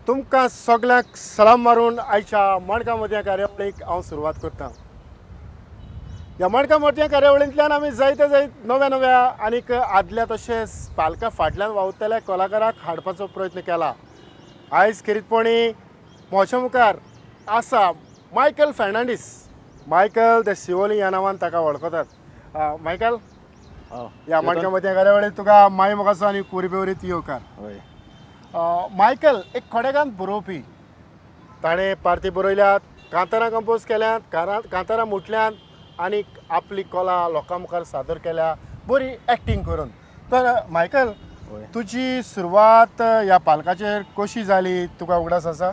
तुमकां सगळ्यांक सलाम मारून आयच्या मणका मोतयां कार्यावळीक हांव सुरवात करतां. ह्या मणका मोतयां कार्यावळींतल्यान आमी जायते नव्या नव्या आनीक आदल्या तशेंच पालकां फाटल्यान वावुरतल्या कलाकाराक हाडपाचो प्रयत्न केला. आयज खेरीतपणी म्हज्या मुखार आसा मायकल फर्नांडीस. मायकल द शिवोली ह्या नांवान ताका वळखतात. मायकल, ह्या मणका मोतयां कार्यावळीक तुका माय मोगाचो आनी कुरबेवरीत येवकार. मायकल एक खोडेगांत बरोवपी. ताणें पार्टी बरयल्यात, कांतारां कंपोज केल्यात, कांतारां मुटल्यात आनी आपली कला लोकां मुखार सादर केल्या बरी एक्टींग करून. तर मायकल, तुजी सुरवात ह्या पालकाचेर कशी जाली तुका उगडास आसा?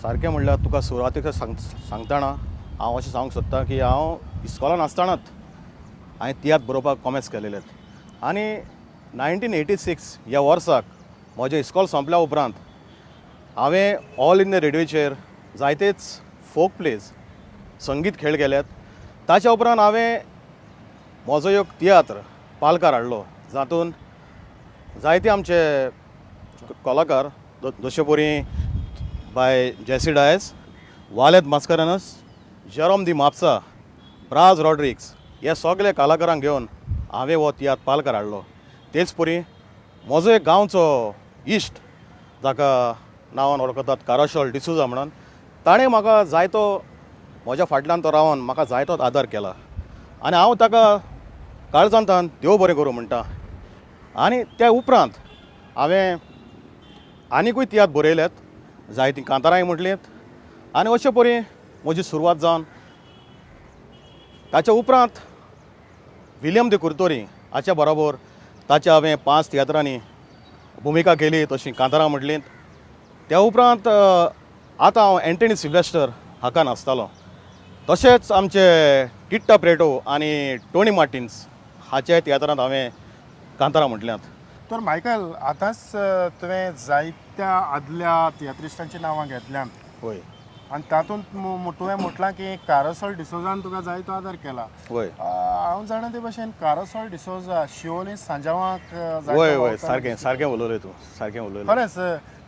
सारकें म्हणल्यार तुका सुरवातेक सांगतना हांव अशें सांगूंक सोदतां की हांव इस्कॉलान आसतनाच हांवें तियात्र बरोवपाक कॉमेर्स केलेलें आनी 1986 ह्या वर्साक म्हजें इस्कॉल सोंपल्या उपरांत हांवें ऑल इंडिया रेडिओचेर जायतेच फोक प्लेज संगीत खेळ केल्यात. ताच्या उपरांत हांवें म्हजो एक तियात्र पालकार हाडलो, जातून जायते आमचे कलाकार जशे परी बाय जेसी डायस, वालेद मास्कारेनस, जेरोम दी माप्सा, ब्राज रॉड्रिग्स हे सगळे कलाकारांक घेवन हांवें हो तियात्र पालकार हाडलो. तेच परी म्हजो एक गांवचो इश्ट जाका नांवान वळखतात काराशॉल डिसुजा म्हणून, ताणें म्हाका जायतो म्हज्या फाटल्यान तो रावन म्हाका जायतो आदार केला आनी हांव ताका काळजांतान देव बरें करूं म्हणटा. आनी त्या उपरांत हांवें आनिकूय तियात्र बरयल्यात, जायतीं कांतारांय म्हटलींत आनी अशे परी म्हजी सुरवात जावन ताच्या उपरांत विलियम दी कुर्तोरी हाच्या बरोबर ताच्या हांवें 5 तियात्रांनी भुमिका केली, तशी कांतारां म्हटलीं. त्या उपरांत आतां हांव एंटनी सिल्वेस्टर हाका नाचतालो. तशेंच आमचे किट्टा प्रेटो आनी टोनी मार्टिन्स हाच्या तियात्रांत हांवें कांतारां म्हटल्यांत. तर मायकल, आतांच तुवें जायत्या आदल्या तियात्रिस्टांची नांवां घेतल्यात. होय. आनी तातूंत तुवें म्हटलां की कारासॉल डिसोजान तुका जायतो आदार केला. होय. हांव जाणा ते भशेन कारासॉल डिसोजा शिवोली सांजावाक होय होय सारकें उलयलें तूं, सारकें उलयलें. खरेंच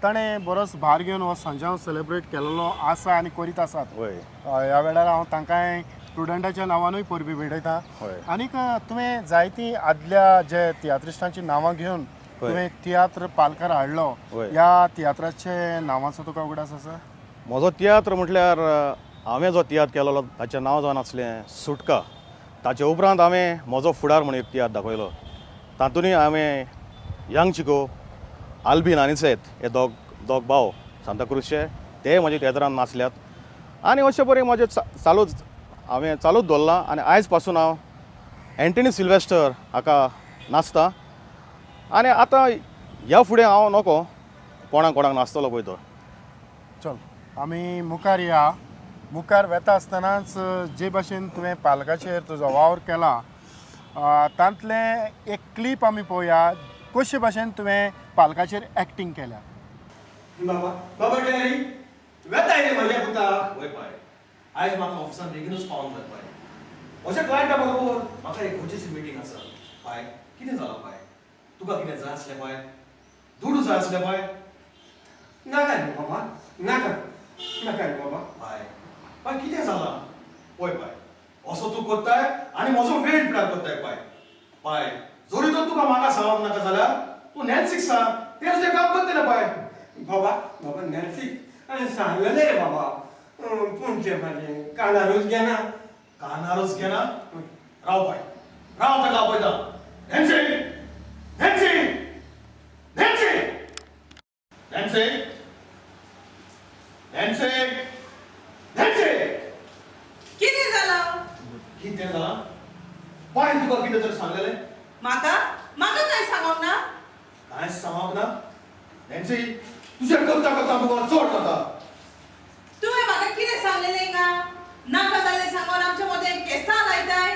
ताणें बरोच भार घेवन हो सांजाव सेलेब्रेट केलेलो आसा आनी करीत आसात. होय. ह्या वेळार हांव तांकांय स्टुडंटाच्या नांवानूय परबी भेटयतां. आनीक तुवें जायतीं आदल्या जे तियात्रिस्टांची नांवां घेवन तुवें तियात्र पालकार हाडलो. ह्या तियात्राचे नांवाचो तुका उगडास आसा? म्हजो तियात्र म्हटल्यार हांवें जो तियात्र केलेलो ताचें नांव जावन आसलें सुटका. ताचे उपरांत हांवें म्हजो फुडार म्हणून एक तियात्र दाखयलो. तातूंतय हांवें यंग चिको, आल्बिन आनिसेत हे दोग भाव सांताक्रुजचे ते म्हज्या तियात्रांत नाचल्यात. आनी अशे परी म्हजें हांवें चालूच दवरलां आनी आयज पासून हांव एंटनी सिल्वेस्टर हाका नाचतां. आनी आतां ह्या फुडें हांव नोको कोणाक नाचतलो पळय तो. चल, आमी मुखार या. मुखार वेता आसतनाच जे भाशेन तुवें पालकाचेर तुजो वावर केला तांतलें एक क्लीप आमी पळोवया कशे भाशेन तुवें पालकाचेर एक्टींग केल्या. बाबा डॅडी वेता रे म्हज्या पुता. वय पाय, आयज म्हाका ऑफिसान बेगीनूच पावूंक जाय पाय. अशें क्लायंटा बरोबर म्हाका एक गरजेची मीटिंग आसा. पाय, कितें जालां पाय? तुका कितें जाय आसलें पाय? दुडू जाय आसलें पाय? नाका रे बाबा, नाका रे बाबा. पाय कितें जालां? पळय पाय, असो तूं करताय आनी म्हजो वेळ पिड्यार करताय पाय. जोरी तर तुका म्हाका सांगप नाका जाल्यार तूं नॅन्सीक सांग, तें तुजें काम करतलें पाय. बाबा नॅन्सीक हांवें सांगलेलें रे बाबा, पूण तें म्हाजें कानारूच घेना. कानारूच घेना? राव पाय, राव ताका आपयता. Nancy, Nancy, Nancy, Nancy, Nancy, Nancy. कितें जालां? कितें जालां? पाय, तुका कितें तरी सांगलेलें? म्हाका काय सांगोंक ना? कांयच सांगोंक ना? नॅन्सी, तुजें करता तुका चड जाता. तुवें म्हाका कितें सांगलेलें गा? नाका जालें सांगून आमच्या मदें केसां लायताय.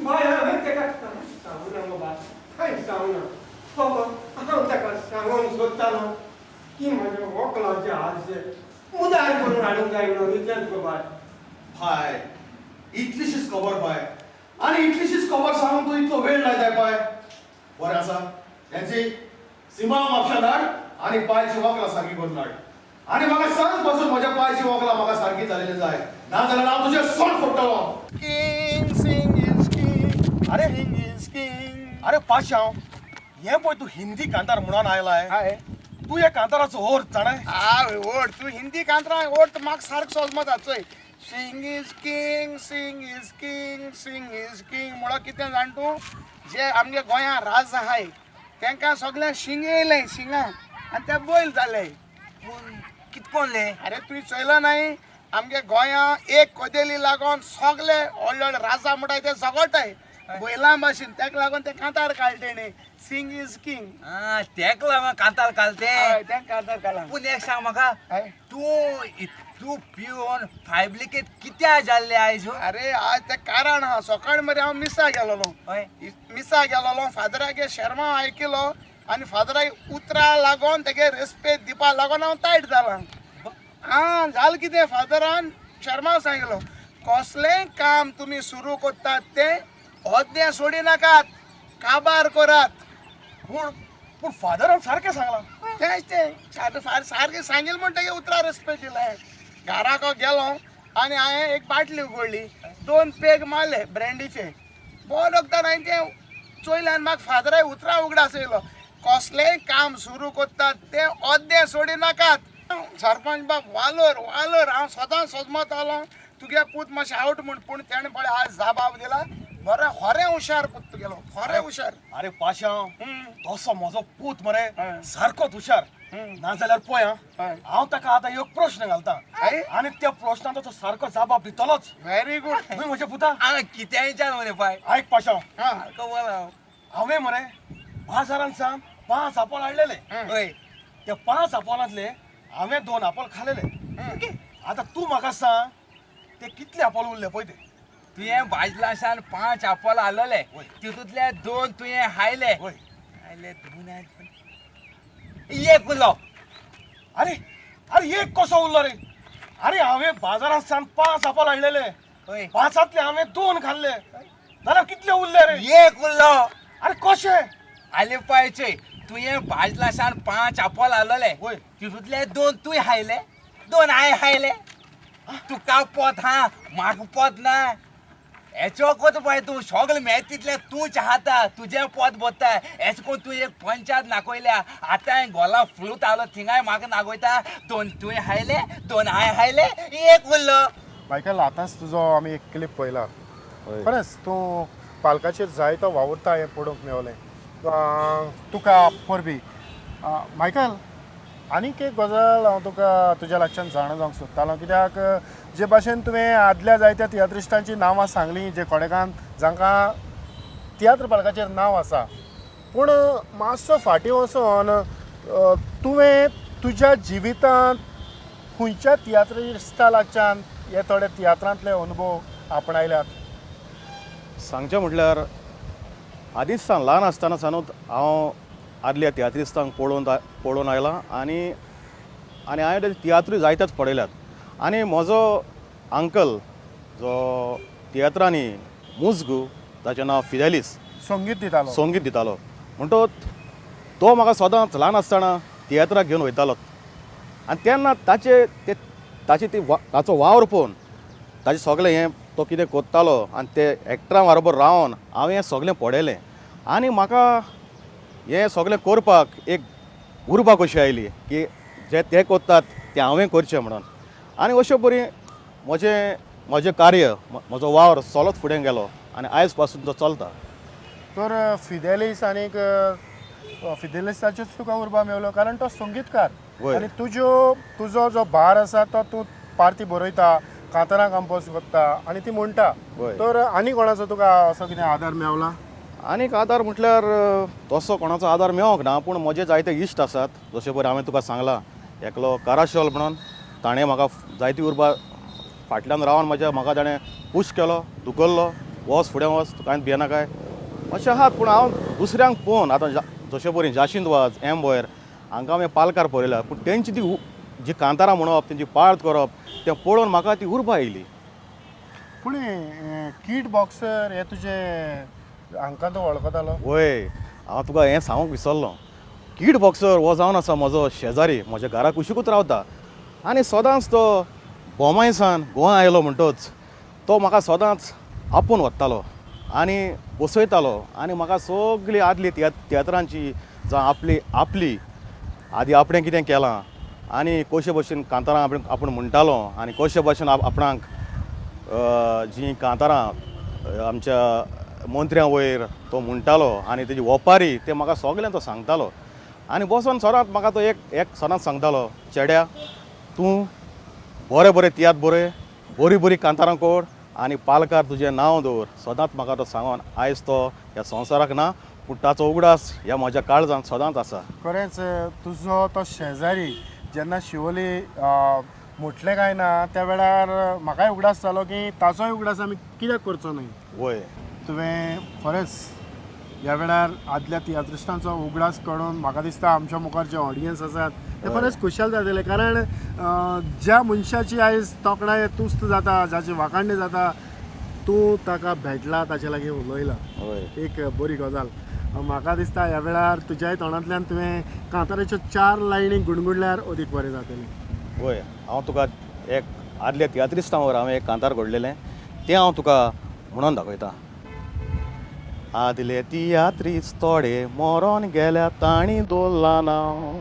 हांवें ताका सांगूं ना बाबा, कांयच सांगूं ना. बाबा, हांव ताका सांगूंक सोदतालो की म्हाज्या व्हंकलाचे हालचे उदार करून हाडूंक जाय म्हणून इतलेंच बाबा. पाय, इतलीशीच खबर पाय, आनी इतलीशीच खबर सांगून तूं इतलो वेळ लायताय पाय. बरें आसा नॅन्सी, सिमा म्हापशा धाड आनी पांयची वखलां सारकी करून हाड आनी म्हाका सांज पासून म्हज्या पांयची वखलां म्हाका सारकी जालेली जाय नाजाल्यार हांव तुजें सोंड फोडटलो किंग सिंग इज किंग अरे किंग इज किंग अरे पाशांव हे पळय तूं हिंदी कांतार म्हणून आयलाय हाय तूं ह्या कांताराचो अर्थ जाणाय आवय ओड तू हिंदी कांतरा ओड म्हाका सारको सोजमता चोय Singh is king Singh is king Singh is king म्हणो कितें जाण तूं जे आमगे गोंयां राज आहाय तांकां सगळ्यां शिंग येयलें शिंगां आनी ते बैल जाले पूण कितकोनले अरे तुवें चोयलो नाय आमगे गोंयां एक कोदेली लागोन सगळे व्हडले व्हडले राजा म्हणटाय ते झगडटाय बैलां भाशेन ताका लागून ते कांतार काडले न्ही सिंग इज किंग तेका लागून कांतार घालते ते कांतार काडला पूण एक सांग म्हाका हय. तूं पिवन फायबलिकेत कित्या जाल्ले आयज अरे आज ते कारण हा सकाळी मरे हांव मिसा गेलोलो हय मिसा गेलोलो फादरागे शर्मा आयकिलो आनी फादराक उतरा लागोन तेगे रेस्पेद दिवपा लागोन हांव टायट जाला हा जाल कितें फादरान शर्मा सांगलो कसलेंय काम तुमी सुरू करतात ते होद्या सोडी नाकात काबार करात पूण फादरान सारकें सांगलां तेच ते सारकें सांगेल म्हण तेगे उतरा रेस्पेद दिलें घराको गेलो आनी हांवें एक बाटली उगडली 2 पेग मारले ब्रँडीचे बरो वखदार हांवें तें चोयलें आनी म्हाका फादराय उतरा उगडा येयलो कसलेंय काम सुरू करतात ते अद्दे सोडी नाकात सरपंच बाब वालोर वालोर हांव सदांच सोजमतालो तुगे पूत मातशें आवट म्हूण पूण तेणें पळय आज जबाब दिला बरें खरें हुशार पूत तुगेलो खरें हुशार अरे पाशांव तसो म्हजो पूत मरे हय. सारकोच हुशार नाजाल्यार पळय हय. हांव ताका आतां एक प्रश्न घालता हय. आनी त्या प्रश्नाचो तो सारको जबाब दितलोच व्हेरी गूड न्हय म्हज्या पुता कितें विचार मरे पाय आयक पाशांव सारको बोला हांवें मरे बाजारांत सावन 5 आपोल हाडलेले हय ते 5 आपोलांतले हांवें 2 आपोल खालेले आतां तूं म्हाका सांग ते कितले आपोल उरले पळय ते तुवें बाजलासान 5 आपोल हाडलेले तितूंतले 2 तुवें हायले वय हायले 2 एक उरलो अरे अरे एक कसो उरलो रे अरे हांवें बाजारांत सावन 5 आपोल हाडलेले हय 5 हांवें 2 खाल्ले जाल्यार कितले उरले रे एक उरलो अरे कशें आले पायचे तुवें बाजलासान 5 आपोल हाडलेले वय तितूंतले 2 तुवें हायले 2 हांवें हायले तुका पोत हा म्हाका पोत ना हेचो कोत पळय तूं सगळे मेळटा तितले तूं चाहता तुजें पोत भरता हेच कोण तूं एक पंचायत नाकोयल्या आतां गोला फ्लूट आलो थिंगाय म्हाका नागोयता 2 तुवें हायले 2 हांवें हायले एक उरलो मायकल आतांच तुजो आमी एक क्लिप पळयला खरेंच तूं पालकाचेर जायतो वावुरता हें पळोवंक मेवलें तुका परबी मायकल आनीक एक गजाल हांव तुका तुज्या लागच्यान जाणा जावंक सोदतालो कित्याक जे भाशेन तुवें आदल्या जायत्या तियात्रिस्टांची नांवां सांगलीं जे कोडेकांत जांकां तियात्र पालकाचेर नांव आसा पूण मातसो फाटीं वचोन तुवें तुज्या जिवितांत खंयच्या तियात्रिस्टा लागच्यान हे थोडे तियात्रांतले अनुभव आपणायल्यात सांगचें म्हटल्यार आदींच सावन ल्हान आसतना सावनूच हांव आदल्या तियात्रिस्तांक पळोवन आयलां आनी हांवें ते तियात्रूय जायतेच पळयल्यात आनी म्हजो अंकल जो तियात्रांनी मुजगू ताचें नांव फिदेलीस संगीत दितालो संगीत दितालो म्हणटच तो म्हाका सदांच ल्हान आसतना तियात्राक घेवन वयतालो आनी तेन्ना ताची ताचो वावर पळोवन ताचें सगळें हें तो कितें कोत्तालो आनी ते एक्टरां बरोबर रावन हांवें हें सगळें पळयलें आनी म्हाका हें सगळें करपाक एक उर्बा कशी आयली की जे ते कोत्तात तें हांवें करचें म्हणून आनी अशे परी म्हजें कार्य म्हजो वावर चलत फुडें गेलो आनी आयज पासून तो चलता तर फिदेलिसाचेच तुका उर्बा मेवलो कारण तो संगीतकार वय. आनी तुजो जो भार आसा तो तूं पार्टी बरयता कांतारां कंपोज करता आनी ती म्हणटा वय. तर आनी कोणाचो तुका असो कितें आदार मेवला आनीक आदार म्हटल्यार तसो कोणाचो आदार मेळोंक ना पूण म्हजे जायते इश्ट आसात जशे पळय हांवें तुका सांगलां एकलो काराशोल म्हणून ताणें म्हाका जायती उर्बा फाटल्यान रावन म्हाका ताणें पूश केलो धुकल्लो वच फुडें वच कांयच भियेनाकाय अशें आहात पूण हांव दुसऱ्यांक पळोवन आतां जशे परी जाशिंद वाज एम्बोयर हांकां हांवें पालकार पळयल्या पूण तेंची ती जी कांतारां म्हणप तेंची पाळत करप तें पळोवन म्हाका ती उर्बा येयली पूण किड बॉक्सर हे तुजे हांकां तो वळखतालो वय हांव तुका हें सांगूंक विसरलो किड बॉक्सर हो जावन आसा म्हजो शेजारी म्हज्या घरा कुशीकूच रावता आनी सदांच तो बोमायसान गोंय आयलो म्हणटच तो म्हाका सदांच आपूण व्हरतालो आनी बसयतालो आनी म्हाका सगळी आदली तियात्रांची जावं आपली आदी आपणें कितें केलां आनी कशे भशेन कांतारां आपूण म्हणटालो आनी कशे भशेन आपणाक जीं कांतारां आमच्या मंत्र्या वयर तो म्हणटालो आनी तेजी ओपारी ते म्हाका सगळें तो सांगतालो आनी बसोन सदांच म्हाका तो एक सदांच सांगतालो चेड्या तूं बरें तियात्र बरी कांतारां कोड आनी पालकार तुजें नांव दवर सदांच म्हाका तो सांगोन आयज तो ह्या संवसाराक ना पूण ताचो उगडास ह्या म्हज्या काळजांत सदांच आसा. खरेंच तुजो तो शेजारी जेन्ना शिवोली म्हटलें काय ना त्या वेळार म्हाकाय उगडास जालो की ताचोय उगडास आमी कित्याक करचो न्हय. वय तुवें खरेंच ह्या वेळार आदल्या तियात्रिस्टांचो उगडास कळून म्हाका दिसता आमच्या मुखार जे ऑडियन्स आसात ते खरेंच खुशाल जातले कारण ज्या मनशाची आयज तोखणाय तुस्त जाता जाची वाखाणणी जाता तूं ताका भेटला ताचे लागीं उलयला एक बरी गजाल. म्हाका दिसता ह्या वेळार तुज्याय तोंडांतल्यान तुवें कांताराच्यो 4 लायनी गुणगुणल्यार अदीक बरें जातलें. वय हांव तुका एक आदल्या तियात्रिस्टां वर हांवें एक कांतार घडलेलें तें हांव तुका म्हणून दाखयतां. आदले तियात्रीस थोडे मरोन गेल्या तांणी दवरलां नांव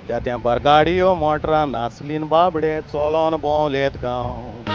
त्या तेंपार गाडयो मोटरां नासलीन बाबडे चलोन भोंवलेत गांव